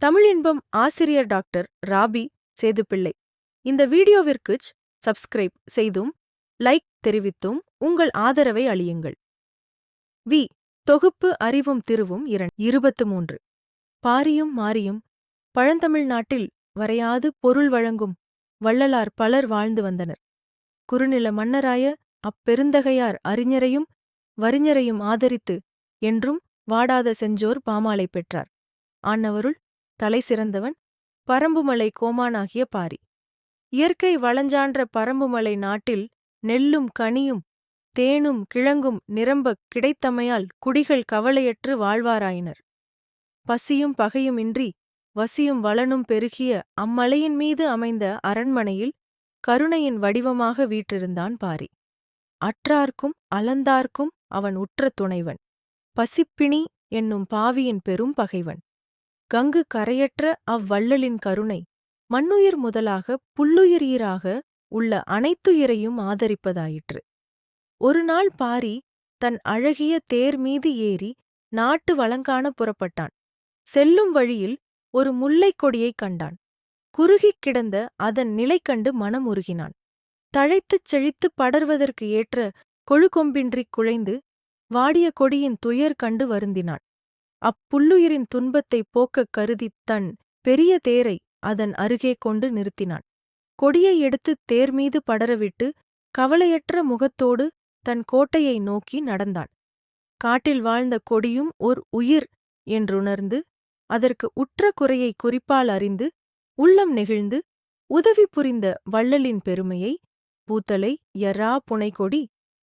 தமிழ் இன்பம் ஆசிரியர் டாக்டர் ராபி சேதுப்பிள்ளை. இந்த வீடியோவிற்கு சப்ஸ்கிரைப் செய்தும் லைக் தெரிவித்தும் உங்கள் ஆதரவை அளியுங்கள். வி. தொகுப்பு அறிவும் திருவும் 23. பாரியும் மாரியும். பழந்தமிழ்நாட்டில் வரையாது பொருள் வழங்கும் வள்ளலார் பலர் வாழ்ந்து வந்தனர். குறுநில மன்னராய அப்பெருந்தகையார் அறிஞரையும் வறிஞரையும் ஆதரித்து என்றும் வாடாத செஞ்சோர் பாமாலை பெற்றார். ஆன்னவருள் தலை சிறந்தவன் பரம்புமலை கோமானாகிய பாரி. இயற்கை வளஞ்சான்ற பரம்புமலை நாட்டில் நெல்லும் கனியும் தேனும் கிழங்கும் நிரம்பக் கிடைத்தமையால் குடிகள் கவலையற்று வாழ்வாராயினர். பசியும் பகையும் இன்றி வசியும் வளனும் பெருகிய அம்மலையின் மீது அமைந்த அரண்மனையில் கருணையின் வடிவமாக வீற்றிருந்தான் பாரி. அற்றார்க்கும் அலந்தார்க்கும் அவன் உற்ற துணைவன். பசிப்பிணி என்னும் பாவியின் பெரும் பகைவன். கங்கு கரையற்ற அவ்வள்ளலின் கருணை மண்ணுயிர் முதலாக புல்லுயிர் ஈராக உள்ள அனைத்துயிரையும் ஆதரிப்பதாயிற்று. ஒருநாள் பாரி தன் அழகிய தேர் மீது ஏறி நாட்டு வளங்காண புறப்பட்டான். செல்லும் வழியில் ஒரு முல்லைக் கொடியைக் கண்டான். குறுகிக் கிடந்த அதன் நிலை கண்டு மனம் உருகினான். தழைத்துச் செழித்துப் படர்வதற்கு ஏற்ற கொழுகொம்பின்றிக் குழைந்து வாடிய கொடியின் துயர் கண்டு வருந்தினான். அப்புல்லுயிரின் துன்பத்தைப் போக்கக் கருதித் தன் பெரிய தேரை அதன் அருகே கொண்டு நிறுத்தினான். கொடியை எடுத்துத் தேர் மீது படரவிட்டு கவலையற்ற முகத்தோடு தன் கோட்டையை நோக்கி நடந்தான். காட்டில் வாழ்ந்த கொடியும் ஓர் உயிர் என்றுணர்ந்து அதற்கு உற்ற குறையை குறிப்பால் அறிந்து உள்ளம் நெகிழ்ந்து உதவி புரிந்த வள்ளலின் பெருமையை பூத்தலை யரா புனைகொடி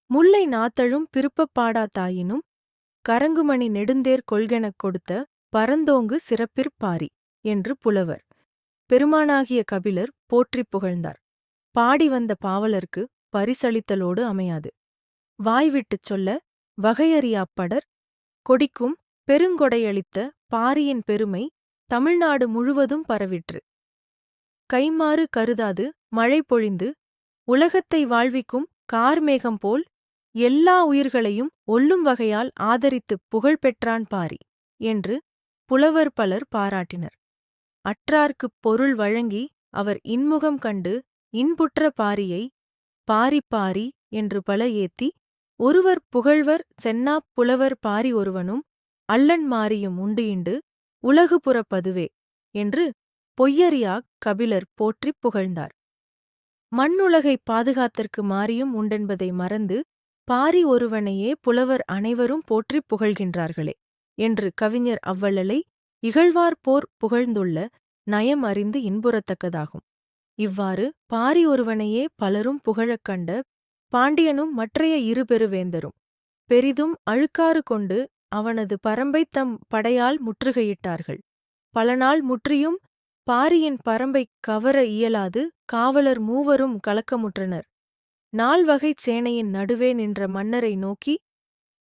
முல்லை நாத்தழும் பிறுப்பப்பாடா தாயினும் கரங்குமணி நெடுந்தேர் கொள்கெனக் கொடுத்த பரந்தோங்கு சிறப்பிற்பாரி என்று புலவர் பெருமானாகிய கபிலர் போற்றிப் புகழ்ந்தார். பாடி வந்த பாவலர்க்கு பரிசளித்தலோடு அமையாது. வாய்விட்டுச் சொல்ல வகையறியாப்படர் கொடிக்கும் பெருங்கொடையளித்த பாரியின் பெருமை தமிழ்நாடு முழுவதும் பரவிற்று. கைம்மாறு கருதாது மழை பொழிந்து உலகத்தை வாழ்விக்கும் கார்மேகம் போல் எல்லா உயிர்களையும் ஒல்லும் வகையால் ஆதரித்துப் புகழ் பெற்றான் பாரி என்று புலவர் பலர் பாராட்டினர். அற்றார்க்குப் பொருள் வழங்கி அவர் இன்முகம் கண்டு இன்புற்ற பாரியை பாரி பாரி என்று பல ஏத்தி ஒருவர் புகழ்வர் சென்னாப் புலவர் பாரி ஒருவனும் அல்லன் மாரியும் உண்டு இண்டு உலகுபுறப் பதுவே என்று பொய்யறியாக் கபிலர் போற்றிப் புகழ்ந்தார். மண்ணுலகைப் பாதுகாத்தற்கு மாரியும் உண்டென்பதை மறந்து பாரி ஒருவனையே புலவர் அனைவரும் போற்றிப் புகழ்கின்றார்களே என்று கவிஞர் அவ்வள்ளலை இகழ்வார்போர் புகழ்ந்துள்ள நயம் அறிந்து இன்புறத்தக்கதாகும். இவ்வாறு பாரி ஒருவனையே பலரும் புகழக் கண்ட பாண்டியனும் மற்றைய இருபெருவேந்தரும் பெரிதும் அழுக்காறு கொண்டு அவனது பரம்பைத் தம் படையால் முற்றுகையிட்டார்கள். பல நாள் முற்றியும் பாரியின் பரம்பைக் கவர இயலாது காவலர் மூவரும் கலக்கமுற்றனர். நால்வகைச் சேனையின் நடுவே நின்ற மன்னரை நோக்கி,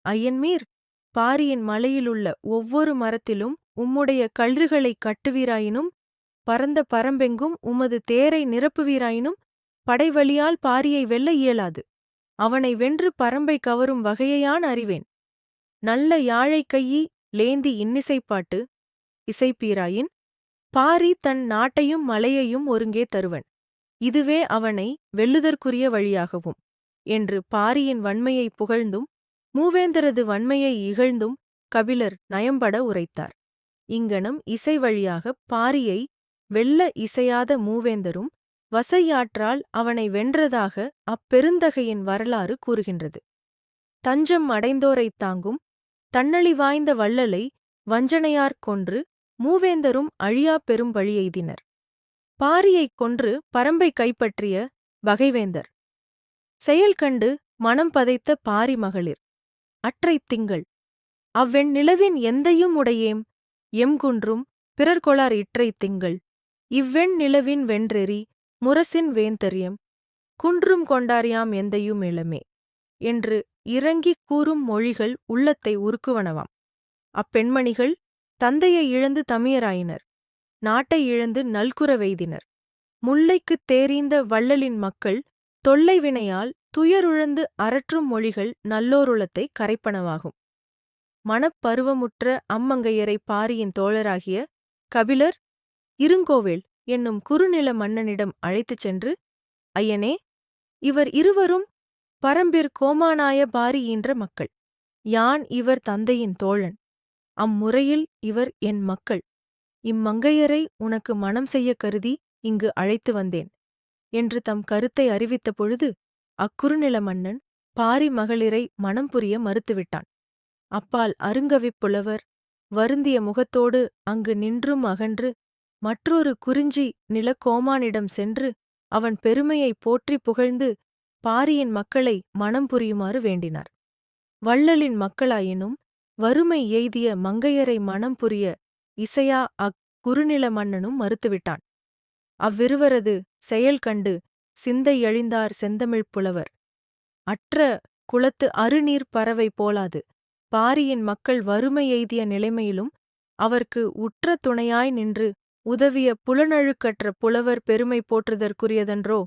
ஐயன்மீர், பாரியின் மலையிலுள்ள ஒவ்வொரு மரத்திலும் உம்முடைய கழுறுகளைக் கட்டுவீராயினும் பரந்த பரம்பெங்கும் உமது தேரை நிரப்புவீராயினும் படைவலியால் பாரியை வெல்ல இயலாது. அவனை வென்று பரம்பை கவரும் வகையையான் அறிவேன். நல்ல யாழைக் கையி லேந்தி இன்னிசைப்பாட்டு இசைப்பீராயின் பாரி தன் நாட்டையும் மலையையும் ஒருங்கே தருவன். இதுவே அவனை வெல்லுதற்குரிய வழியாகவும் என்று பாரியின் வன்மையை புகழ்ந்தும் மூவேந்தரது வன்மையை இகழ்ந்தும் கபிலர் நயம்பட உரைத்தார். இங்கனம் இசை வழியாகப் பாரியை வெல்ல இசையாத மூவேந்தரும் வசையாற்றால் அவனை வென்றதாக அப்பெருந்தகையின் வரலாறு கூறுகின்றது. தஞ்சம் அடைந்தோரைத் தாங்கும் தன்னழி வாய்ந்த வள்ளலை வஞ்சனையாற் கொன்று மூவேந்தரும் அழியாப் பெரும் வழியெய்தினர். பாரியைக் கொன்று பரம்பை கைப்பற்றிய வகைவேந்தர் செயல் கண்டு மனம் பதைத்த பாரி மகளிர் அற்றைத் திங்கள் அவ்வெண் நிலவின் எந்தையும் உடையேம் எம்குன்றும் பிறர்கொளார் இற்றைத் திங்கள் இவ்வெண் நிலவின் வென்றெறி முரசின் வேந்தர்யம் குன்றும் கொண்டார்யாம் எந்தையும் இளமே என்று இறங்கிக் கூறும் மொழிகள் உள்ளத்தை உருக்குவனவாம். அப்பெண்மணிகள் தந்தையை இழந்து தமியராயினர். நாட்டை இழந்து நல்குரவெய்தினர். முல்லைக்குத் தேரீந்த வள்ளலின் மக்கள் தொல்லை வினையால் துயருழந்து அரற்றும் மொழிகள் நல்லோருளத்தைக் கரைப்பனவாகும். மணப்பருவமுற்ற அம்மங்கையரை பாரியின் தோழராகிய கபிலர் இருங்கோவேள் என்னும் குறுநில மன்னனிடம் அழைத்துச் சென்று, ஐயனே, இவர் இருவரும் பரம்பிற் கோமானாய பாரி ஈன்ற மக்கள். யான் இவர் தந்தையின் தோழன். அம்முறையில் இவர் என் மக்கள். இம்மங்கையரை உனக்கு மணம் செய்யக் கருதி இங்கு அழைத்து வந்தேன் என்று தம் கருத்தை அறிவித்த பொழுது அக்குறுநில மன்னன் பாரி மகளிரை மணம் புரிய மறுத்துவிட்டான். அப்பால் அருங்கவிப் புலவர் வருந்திய முகத்தோடு அங்கு நின்றும் அகன்று மற்றொரு குறிஞ்சி நிலக்கோமானிடம் சென்று அவன் பெருமையை போற்றிப் புகழ்ந்து பாரியின் மக்களை மணம் புரியுமாறு வேண்டினார். வள்ளலின் மக்களாயினும் வறுமை எய்திய மங்கையரை மணம் புரிய இசையா குறுநில மன்னனும் மறுத்துவிட்டான். அவ்விருவரது செயல் கண்டு சிந்தை எழிந்தார் செந்தமிழ்ப் புலவர். அற்ற குளத்து அருநீர் பறவை போலாது. பாரியின் மக்கள் வறுமை எய்திய நிலைமையிலும் அவர்க்கு உற்ற துணையாய் நின்று உதவிய புலனழுக்கற்ற புலவர் பெருமை போற்றுதற்குரியதன்றோ.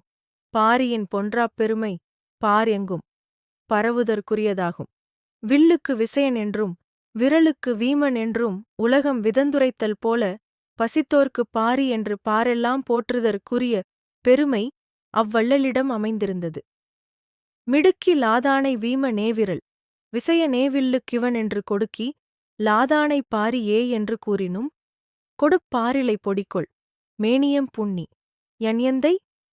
பாரியின் பொன்றாப் பெருமை பார் எங்கும் பரவுதற்குரியதாகும். வில்லுக்கு விசயன் என்றும் விரலுக்கு வீமன் என்றும் உலகம் விதந்துரைத்தல் போல பசித்தோர்க்குப் பாரி என்று பாரெல்லாம் போற்றுதற்குரிய பெருமை அவ்வள்ளலிடம் அமைந்திருந்தது. மிடுக்கி லாதானை வீம நேவிரல் விசய நேவில்லுக் கிவன் என்று கொடுக்கி லாதானை பாரி ஏ என்று கூறினும் கொடுப்பாரிலை பொடிக்கொள் மேனியம் புண்ணி யன்யந்தை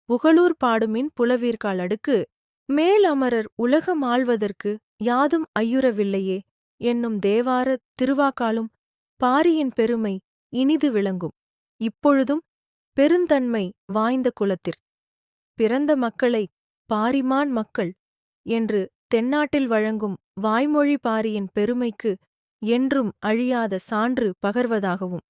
புகழூர் பாடுமின் புலவீர்கால் அடுக்கு மேல் அமரர் உலகம் ஆள்வதற்கு யாதும் ஐயுறவில்லையே என்னும் தேவார திருவாக்காலும் பாரியின் பெருமை இனிது விளங்கும். இப்பொழுதும் பெருந்தன்மை வாய்ந்த குலத்திற் பிறந்த மக்களை பாரிமான் மக்கள் என்று தென்னாட்டில் வழங்கும் வாய்மொழி பாரியின் பெருமைக்கு என்றும் அழியாத சான்று பகர்வதாகவும்